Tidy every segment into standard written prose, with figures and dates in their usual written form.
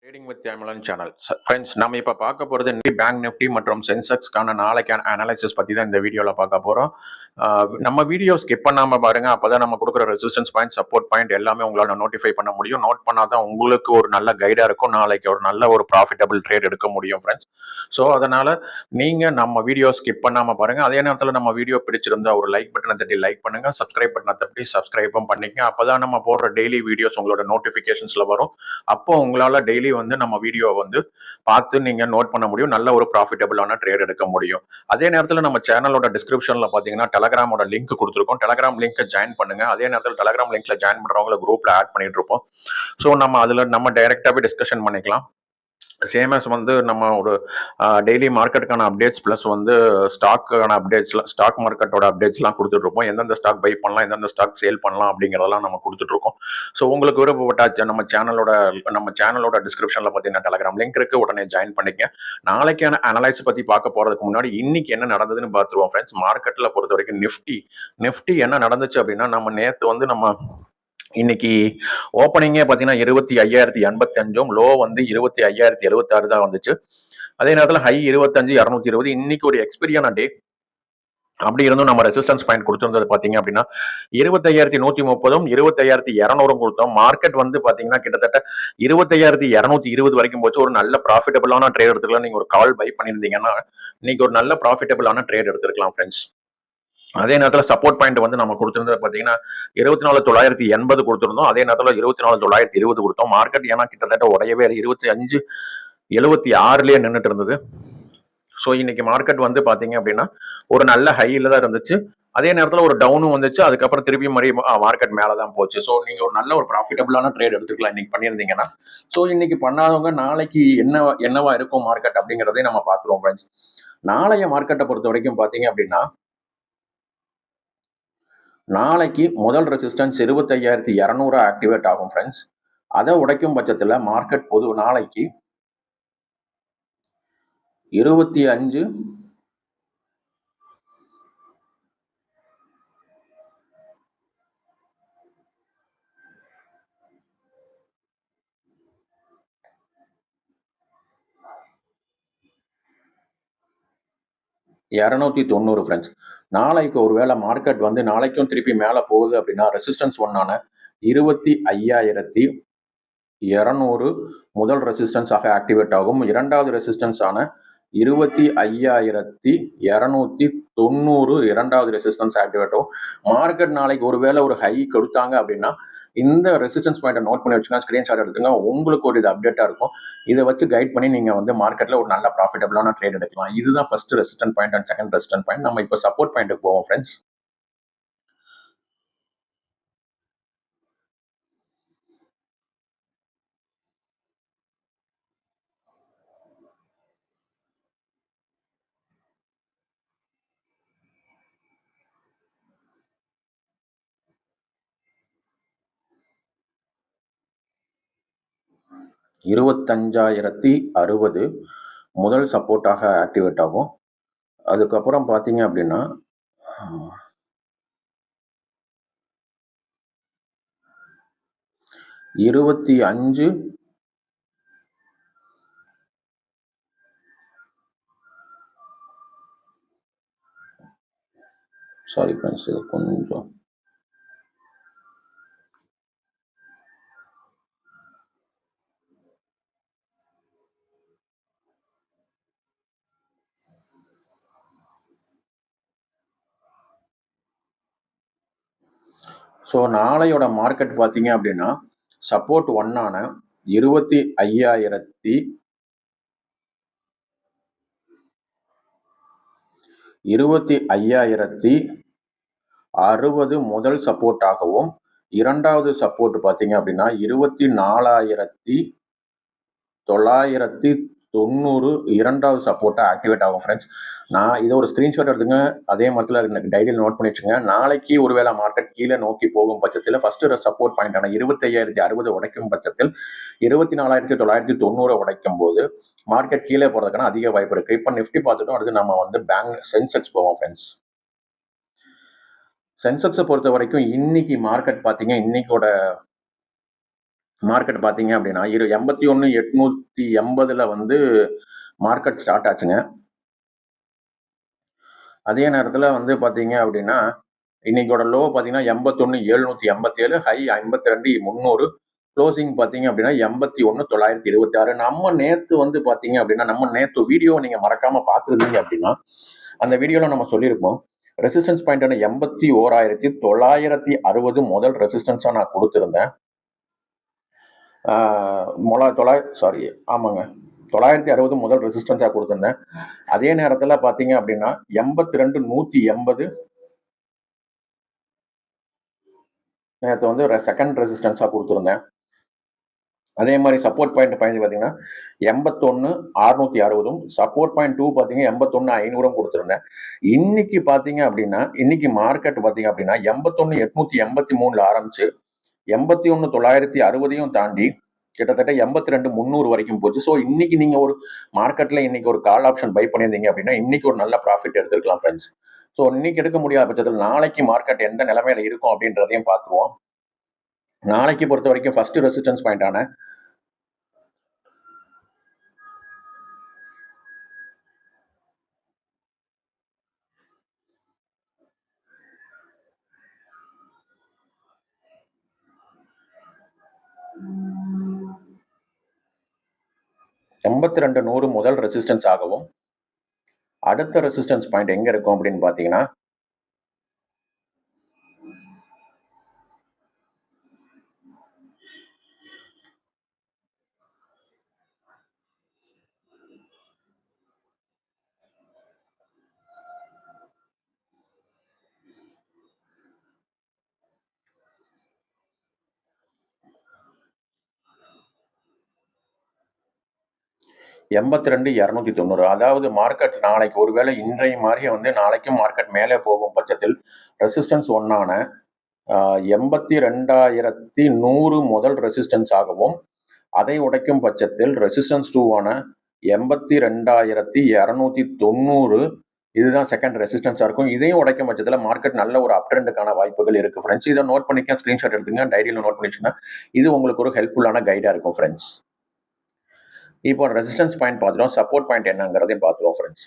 Trading with தமிழன் channel friends, நம்ம இப்போ பார்க்க போகிறது பேங்க் நிஃப்டி மற்றும் சென்செக்ஸ்க்கான நாளைக்கான அனாலிசிஸ் பற்றி தான் இந்த வீடியோவில் பார்க்க போகிறோம். நம்ம வீடியோ ஸ்கிப் பண்ணாமல் பாருங்கள். அப்போ தான் நம்ம கொடுக்குற ரெசிஸ்டன்ஸ் பாயிண்ட், சப்போர்ட் பாயிண்ட் எல்லாமே உங்களால் நோட்டிஃபை பண்ண முடியும். நோட் பண்ணால் தான் உங்களுக்கு ஒரு நல்ல கைடாக இருக்கும். நாளைக்கு ஒரு நல்ல ஒரு ப்ராஃபிட்டபிள் ட்ரேட் எடுக்க முடியும் ஃப்ரெண்ட்ஸ். ஸோ அதனால் நீங்கள் நம்ம வீடியோ ஸ்கிப் பண்ணாமல் பாருங்கள். அதே நேரத்தில் நம்ம வீடியோ பிடிச்சிருந்தா ஒரு லைக் பட்டனை தட்டி லைக் பண்ணுங்கள். சப்ஸ்கிரைப் பட்டனை தட்டி சப்ஸ்கிரைபும் பண்ணிக்கங்க. அப்போ தான் நம்ம போடுற டெய்லி வீடியோஸ் உங்களோட நோட்டிஃபிகேஷன்ஸில் வரும். அப்போ உங்களால் டெய்லி வந்து நம்ம வீடியோ வந்து பார்த்து நீங்க நோட் பண்ண முடியும். நல்ல ஒரு ப்ராஃபிட்டபிளான ட்ரேட் எடுக்க முடியும். அதே நேரத்தில் நம்ம சேனலோட டிஸ்கிரிப்ஷன்ல பாத்தீங்கன்னா டெலகிராமோட லிங்க் கொடுத்துருக்கோம். டெலகிராம் லிங்க் ஜாயின் பண்ணுங்க. அதே நேரத்தில் டெலகிராம் லிங்க்ல ஜாயின் பண்றவங்களை குரூப்ல ஆட் பண்ணிட்டு இருப்போம். ஸோ நம்ம அதுல நம்ம டைரக்டாவே டிஸ்கஷன் பண்ணிக்கலாம். சேம் as வந்து நம்ம ஒரு டெய்லி மார்க்கெட்டுக்கான அப்டேட்ஸ் ப்ளஸ் வந்து ஸ்டாக்கான அப்டேட்ஸ்லாம், ஸ்டாக் மார்க்கெட்டோட அப்டேட்ஸ்லாம் கொடுத்துட்ருப்போம். எந்தெந்த ஸ்டாக் பை பண்ணலாம், எந்தெந்த ஸ்டாக் சேல் பண்ணலாம் அப்படிங்கிறதெல்லாம் நம்ம கொடுத்துட்ருக்கோம். ஸோ உங்களுக்கு விருப்பப்பட்ட நம்ம சேனலோட டிஸ்கிரிப்ஷனில் பார்த்தீங்கன்னா டெலகிராம் லிங்க் இருக்குது. உடனே ஜாயின் பண்ணிக்க. நாளைக்கான அனலைஸ் பற்றி பார்க்க போகிறதுக்கு முன்னாடி இன்னைக்கு என்ன நடந்ததுன்னு பார்த்துருவோம் ஃப்ரெண்ட்ஸ். மார்க்கெட்டில் பொறுத்த வரைக்கும் நிஃப்டி என்ன நடந்துச்சு அப்படின்னா, நம்ம நேற்று வந்து நம்ம இன்னைக்கு ஓப்பனிங்கே பார்த்தீங்கன்னா 25,085, லோ வந்து 25,076 தான் வந்துச்சு. அதே நேரத்தில் ஹை 25,220. இன்னைக்கு ஒரு எக்ஸ்பீரியான டே. அப்படி இருந்தும் நம்ம ரெசிஸ்டன்ஸ் பாயிண்ட் கொடுத்திருந்தது பாத்தீங்க அப்படின்னா 25,130, 25,200 கொடுத்தோம். மார்க்கெட் வந்து பாத்தீங்கன்னா கிட்டத்தட்ட 25,220 வரைக்கும் போச்சு. ஒரு நல்ல ப்ராஃபிட்டபிளான ட்ரேட் எடுத்துக்கலாம். நீங்க ஒரு கால் பை பண்ணியிருந்தீங்கன்னா இன்னைக்கு ஒரு நல்ல ப்ராஃபிட்டபிளான ட்ரேட் எடுத்துக்கலாம் ஃப்ரெண்ட்ஸ். அதே நேரத்தில் சப்போர்ட் பாயிண்ட் வந்து நம்ம கொடுத்திருந்தது பார்த்தீங்கன்னா 24,980 கொடுத்திருந்தோம். அதே நேரத்தில் 24,920 கொடுத்தோம். மார்க்கெட் ஏன்னா கிட்டத்தட்ட உடையவே 25,76 நின்றுட்டு இருந்தது. ஸோ இன்னைக்கு மார்க்கெட் வந்து பார்த்தீங்க அப்படின்னா ஒரு நல்ல ஹையில் தான் இருந்துச்சு. அதே நேரத்தில் ஒரு டவுனும் வந்துச்சு. அதுக்கப்புறம் திருப்பி மார்க்கெட் மேலே தான் போச்சு. ஸோ நீங்கள் ஒரு நல்ல ஒரு ப்ராஃபிட்டபிளான ட்ரேட் எடுத்துக்கலாம் இன்னைக்கு பண்ணியிருந்தீங்கன்னா. ஸோ இன்னைக்கு பண்ணாதவங்க நாளைக்கு என்னவா இருக்கும் மார்க்கெட் அப்படிங்கிறதையும் நம்ம பார்த்துருவோம் ஃப்ரெண்ட்ஸ். நாளைய மார்க்கெட்டை பொறுத்த வரைக்கும் பார்த்தீங்க அப்படின்னா நாளைக்கு முதல் ரெசிஸ்டன்ஸ் 25,200 ஆக்டிவேட் ஆகும் ஃப்ரெண்ட்ஸ். அதை உடைக்கும் பட்சத்தில் மார்க்கெட் நாளைக்கு 25 290 ஃப்ரெண்ட்ஸ். நாளைக்கு ஒருவேளை மார்க்கெட் வந்து நாளைக்கும் திருப்பி மேலே போகுது அப்படின்னா ரெசிஸ்டன்ஸ் ஒன்னான 25,200 முதல் ரெசிஸ்டன்ஸ் ஆக ஆக்டிவேட் ஆகும். இரண்டாவது ரெசிஸ்டன்ஸ் ஆன 25,290 இரண்டாவது ரெசிஸ்டன்ஸ் ஆக்டிவேட் ஆகும். மார்க்கெட் நாளைக்கு ஒருவேளை ஒரு ஹை கொடுத்தாங்க அப்படின்னா இந்த ரெசிஸ்டன்ஸ் பாயிண்ட்டை நோட் பண்ணி வச்சுங்க, ஸ்கிரீன்ஷாட் எடுத்துங்க. உங்களுக்கு ஒரு இது அப்டேட்டா இருக்கும். இதை வச்சு கைட் பண்ணி நீங்க வந்து மார்க்கெட்ல ஒரு நல்ல ப்ராஃபிட்டபிளான ட்ரேட் எடுக்கலாம். இதுதான் first resistance point and second resistance point. நம்ம இப்போ சப்போர்ட் பாயிண்ட்டுக்கு போவோம் ஃப்ரெண்ட்ஸ். $25,060 முதல் சப்போர்ட்டாக ஆக்டிவேட் ஆகும். அதுக்கப்புறம் பார்த்தீங்க அப்படின்னா 25 சாரி ஃப்ரெண்ட்ஸ், இது கொஞ்சம் ஸோ நாளையோட மார்க்கெட் பார்த்தீங்க அப்படின்னா சப்போர்ட் ஒன்னான 25,060 முதல் சப்போர்ட் ஆகவும், இரண்டாவது சப்போர்ட் பார்த்தீங்க அப்படின்னா 24,990 இரண்டாவது சப்போர்ட்டா ஆக்டிவேட் ஆகும் ஃப்ரெண்ட்ஸ். நான் இதை ஒரு ஸ்கிரீன்ஷாட் எடுத்துங்க. அதே மாதிரி டைரியில் நோட் பண்ணி வச்சுங்க. நாளைக்கு ஒருவேளை மார்க்கெட் கீழே நோக்கி போகும் பட்சத்தில் ஃபர்ஸ்ட் சப்போர்ட் பாயிண்டான 25,060 உடைக்கும் பட்சத்தில் 24,990 உடைக்கும் போது மார்க்கெட் கீழே போறதுக்கான அதிக வாய்ப்பு இருக்கு. இப்போ நிஃப்டி பார்த்துட்டோம். அடுத்து நம்ம வந்து சென்செக்ஸ் போவோம் ஃப்ரெண்ட்ஸ். சென்செக்ஸை பொறுத்த வரைக்கும் இன்னைக்கு மார்க்கெட் பார்த்தீங்க, இன்னைக்கோட மார்க்கெட் பார்த்தீங்க அப்படின்னா 81,880 வந்து மார்க்கெட் ஸ்டார்ட் ஆச்சுங்க. அதே நேரத்தில் வந்து பார்த்தீங்க அப்படின்னா இன்னைக்கோட லோ பார்த்தீங்கன்னா 81,787, ஹை 52,300, க்ளோசிங் பார்த்தீங்க அப்படின்னா 81,926. நம்ம நேற்று வந்து பார்த்தீங்க அப்படின்னா நம்ம நேற்று வீடியோ நீங்கள் மறக்காம பார்த்துருந்தீங்க அப்படின்னா அந்த வீடியோவில் நம்ம சொல்லியிருப்போம் ரெசிஸ்டன்ஸ் பாயிண்டான 81,960 முதல் ரெசிஸ்டன்ஸாக நான் கொடுத்துருந்தேன். சாரி ஆமாங்க 960 முதல் ரெசிஸ்டன்ஸாக கொடுத்துருந்தேன். அதே நேரத்தில் பார்த்தீங்க அப்படின்னா 82,180 நேற்று வந்து செகண்ட் ரெசிஸ்டன்ஸாக கொடுத்துருந்தேன். அதே மாதிரி சப்போர்ட் பாயிண்ட் பார்த்தீங்கன்னா 81,660, சப்போர்ட் பாயிண்ட் 2 பார்த்தீங்கன்னா 81,500 கொடுத்துருந்தேன். இன்னைக்கு பார்த்தீங்க அப்படின்னா இன்னைக்கு மார்க்கெட் பார்த்தீங்க அப்படின்னா 81,883 ஆரம்பிச்சு 81,960 தாண்டி கிட்டத்தட்ட 82,300 வரைக்கும் போச்சு. ஸோ இன்னைக்கு நீங்க ஒரு மார்க்கெட்ல இன்னைக்கு ஒரு கால் ஆப்ஷன் பை பண்ணியிருந்தீங்க அப்படின்னா இன்னைக்கு ஒரு நல்ல ப்ராஃபிட் எடுத்துருக்கலாம் ஃப்ரெண்ட்ஸ். ஸோ இன்னைக்கு எடுக்க முடியாத பட்சத்தில் நாளைக்கு மார்க்கெட் எந்த நிலைமையில இருக்கும் அப்படின்றதையும் பார்த்துருவோம். நாளைக்கு பொறுத்த வரைக்கும் ஃபர்ஸ்ட் ரெசிஸ்டன்ஸ் பாயிண்டான 82,100 முதல் ரெசிஸ்டன்ஸ் ஆகவும் அடுத்த ரெசிஸ்டன்ஸ் பாயிண்ட் எங்க இருக்கும் அப்படின்னு பாத்தீங்கன்னா 82,290. அதாவது மார்க்கெட் நாளைக்கு ஒருவேளை இன்றைய மாதிரியே வந்து நாளைக்கும் மார்க்கெட் மேலே போகும் பட்சத்தில் ரெசிஸ்டன்ஸ் ஒன்னான 82,100 முதல் ரெசிஸ்டன்ஸ் ஆகவும் அதை உடைக்கும் பட்சத்தில் ரெசிஸ்டன்ஸ் 2ஆன 82,290 இதுதான் செகண்ட் ரெசிஸ்டன்ஸா இருக்கும். இதையும் உடைக்கும் பட்சத்தில் மார்க்கெட் நல்ல ஒரு அப் ட்ரெண்டுக்கான வாய்ப்புகள் இருக்கு ஃப்ரெண்ட்ஸ். இதை நோட் பண்ணிக்க, ஸ்கிரீன்ஷாட் எடுத்துங்க, டைரியில் நோட் பண்ணிச்சுன்னா இது உங்களுக்கு ஒரு ஹெல்ப்ஃபுல்லான கைடா இருக்கும் ஃப்ரெண்ட்ஸ். இப்போ ரெசிஸ்டன்ஸ் பாயிண்ட் பார்த்துட்டோம், சப்போர்ட் பாயிண்ட் என்னங்கிறதையும் பார்த்துருவோம் ஃப்ரெண்ட்ஸ்.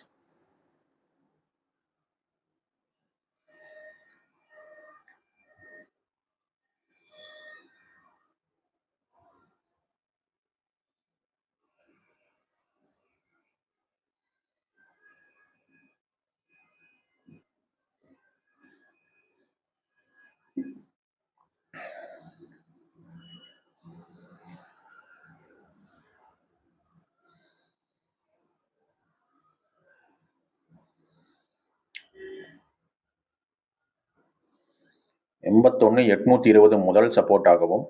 எண்பத்தொன்னு 820 முதல் சப்போர்ட் ஆகவும்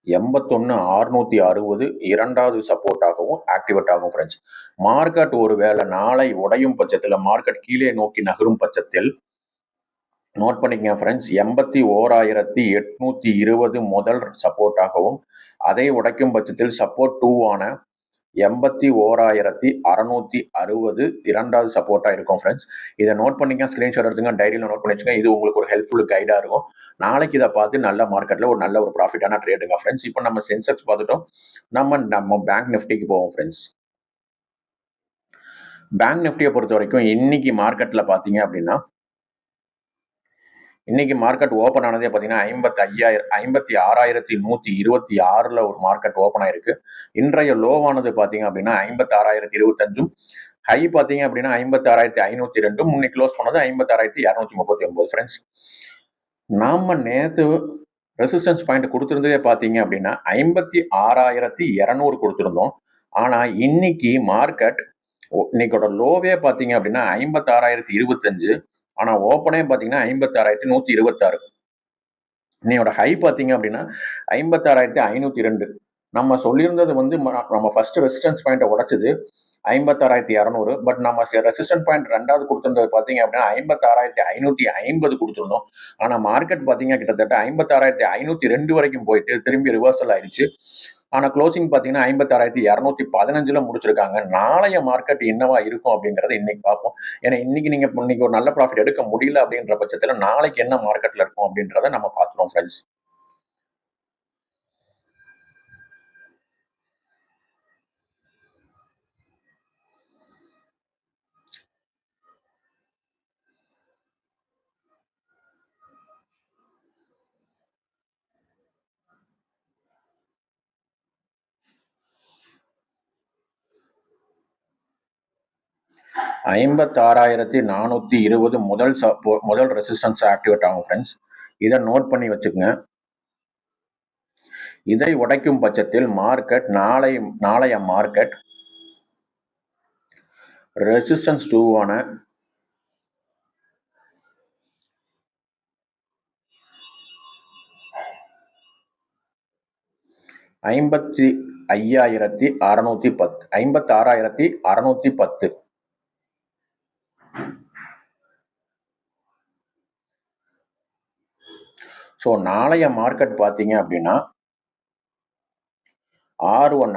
81,660 இரண்டாவது சப்போர்ட் ஆகவும் ஆக்டிவேட் ஆகும் ஃப்ரெண்ட்ஸ். மார்க்கெட் ஒருவேளை நாளை உடையும் பட்சத்தில், மார்க்கெட் கீழே நோக்கி நகரும் பட்சத்தில் நோட் பண்ணிக்கங்க ஃப்ரெண்ட்ஸ், 81,820 முதல் சப்போர்ட் ஆகவும் அதை உடைக்கும் பட்சத்தில் சப்போர்ட் 2ஆன 81,660 இரண்டாவது சப்போர்ட்டா இருக்கும் ஃப்ரெண்ட்ஸ். இதை நோட் பண்ணிக்க, ஸ்கிரீன்ஷாட் எடுத்துங்க, டைரியில் நோட் பண்ணி வச்சுங்க. இது உங்களுக்கு ஒரு ஹெல்ப்ஃபுல் கைடா இருக்கும். நாளைக்கு இதை பார்த்து நல்ல மார்க்கெட்ல ஒரு நல்ல ஒரு ப்ராஃபிட்டான ட்ரேடுங்க ஃப்ரெண்ட்ஸ். இப்போ நம்ம சென்செக்ஸ் பார்த்துட்டோம், நம்ம பேங்க் நிஃப்டிக்கு போவோம் ஃப்ரெண்ட்ஸ். பேங்க் நிஃப்டியை பொறுத்த வரைக்கும் இன்னைக்கு மார்க்கெட்ல பாத்தீங்க அப்படின்னா இன்னைக்கு மார்க்கெட் ஓப்பன் ஆனதே பார்த்தீங்கன்னா 56,126 ஒரு மார்க்கெட் ஓப்பன் ஆயிருக்கு. இன்றைய லோவானது பார்த்தீங்க அப்படின்னா 56,025, ஹை பார்த்தீங்க அப்படின்னா 56,502, முன்னே க்ளோஸ் பண்ணது 56,239 ஃப்ரெண்ட்ஸ். நாம நேற்று ரெசிஸ்டன்ஸ் பாயிண்ட் கொடுத்துருந்ததே பார்த்தீங்க அப்படின்னா 56,200 கொடுத்துருந்தோம். ஆனால் இன்னைக்கு மார்க்கெட் இன்னைக்கோட லோவே பார்த்தீங்க அப்படின்னா 56,025, ஆனால் ஓப்பனே பார்த்தீங்கன்னா 56,126. இன்னையோட ஹை பார்த்தீங்க அப்படின்னா 56,502. நம்ம சொல்லியிருந்தது வந்து நம்ம ஃபர்ஸ்ட் ரெசிஸ்டன்ஸ் பாயிண்ட்டை உடைச்சது 56,200. பட் நம்ம ரெசிஸ்டன்ஸ் பாயிண்ட் ரெண்டாவது கொடுத்துருந்தது பார்த்தீங்க அப்படின்னா 56,550 கொடுத்துருந்தோம். ஆனால் மார்க்கெட் பார்த்தீங்க கிட்டத்தட்ட 56,502 வரைக்கும் போயிட்டு திரும்பி ரிவர்சல் ஆயிடுச்சு. ஆனால் க்ளோசிங் பார்த்தீங்கன்னா 56,215 முடிச்சிருக்காங்க. நாளைய மார்க்கெட் என்னவா இருக்கும் அப்படிங்கிறத இன்னைக்கு பார்ப்போம். ஏன்னா இன்னைக்கு ஒரு நல்ல ப்ராஃபிட் எடுக்க முடியல அப்படின்ற பட்சத்தில் நாளைக்கு என்ன மார்க்கெட்டில் இருக்கும் அப்படின்றத நம்ம பார்த்துருவோம் ஃப்ரெண்ட்ஸ். $56,420 முதல் ரெசிஸ்டன்ஸ் ஆக்டிவேட் ஆகும் ஃப்ரெண்ட்ஸ். இதை நோட் பண்ணி வச்சுக்கோங்க. இதை உடைக்கும் பட்சத்தில் நாளைய மார்க்கெட் ரெசிஸ்டன்ஸ் 2 56,610. ஸோ நாளைய மார்க்கெட் பார்த்தீங்க அப்படின்னா R1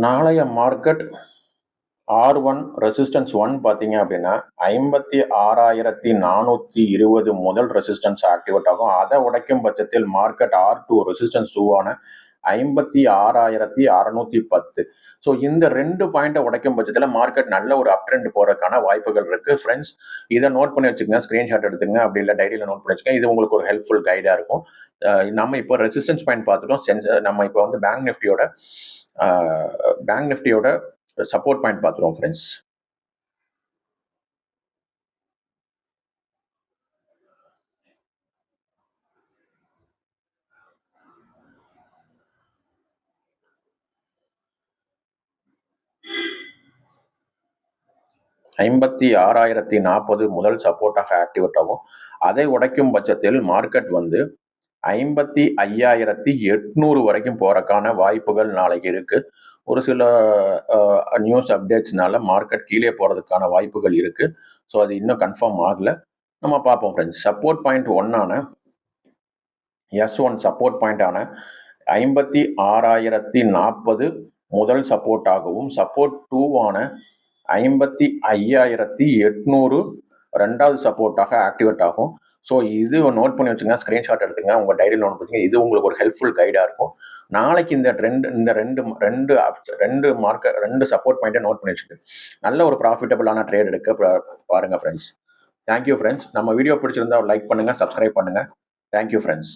நாளைய மார்க்கெட் R1 ரெசிஸ்டன்ஸ் 1 பார்த்தீங்க அப்படின்னா 56,420 முதல் ரெசிஸ்டன்ஸ் ஆக்டிவேட் ஆகும். அதை உடைக்கும் பட்சத்தில் மார்க்கெட் R2 ரெசிஸ்டன்ஸ் 2 56,610. ஸோ இந்த 2 பாயிண்டை உடைக்கும் பட்சத்தில் மார்க்கெட் நல்ல ஒரு அப் ட்ரெண்ட் போறதுக்கான வாய்ப்புகள் இருக்கு ஃப்ரெண்ட்ஸ். இதை நோட் பண்ணி வச்சுக்கோங்க, ஸ்கிரீன்ஷாட் எடுத்துங்க, அப்படி இல்லை டைரியில் நோட் பண்ணி வச்சுக்கோங்க. இது உங்களுக்கு ஒரு ஹெல்ப்ஃபுல் கைடாக இருக்கும். நம்ம இப்போ ரெசிஸ்டன்ஸ் பாயிண்ட் பார்த்துட்டோம். நம்ம இப்போ வந்து பேங்க் நிஃப்டியோட சப்போர்ட் பாயிண்ட் பார்த்துருவோம் ஃப்ரெண்ட்ஸ். $56,040 முதல் சப்போர்ட்டாக ஆக்டிவேட் ஆகும். அதை உடைக்கும் பட்சத்தில் மார்க்கெட் வந்து 55,800 வரைக்கும் போறதுக்கான வாய்ப்புகள் நாளைக்கு இருக்கு. ஒரு சில நியூஸ் அப்டேட்ஸ்னால மார்க்கெட் கீழே போறதுக்கான வாய்ப்புகள் இருக்கு. ஸோ அது இன்னும் கன்ஃபார்ம் ஆகல. நம்ம பார்ப்போம் friends. Support point S1 support பாயிண்டான 56,040 முதல் சப்போர்ட் ஆகவும், சப்போர்ட் 2 55,800 ரெண்டாவது சப்போர்ட்டாக ஆக்டிவேட் ஆகும். ஸோ இது நோட் பண்ணி வச்சுங்க, ஸ்க்ரீன்ஷாட் எடுத்துங்க, உங்கள் டைரியில் நோட் பண்ணுங்க. இது உங்களுக்கு ஒரு ஹெல்ப்ஃபுல் கைடாக இருக்கும். நாளைக்கு இந்த ரெண்டு சப்போர்ட் பாயிண்ட்டை நோட் பண்ணி வச்சுட்டு நல்ல ஒரு ப்ராஃபிட்டபிளான ட்ரேட் எடுக்க பாருங்கள் ஃப்ரெண்ட்ஸ். Thank you friends. நம்ம வீடியோ பிடிச்சிருந்தா லைக் பண்ணுங்கள், சப்ஸ்கிரைப் பண்ணுங்கள். Thank you friends.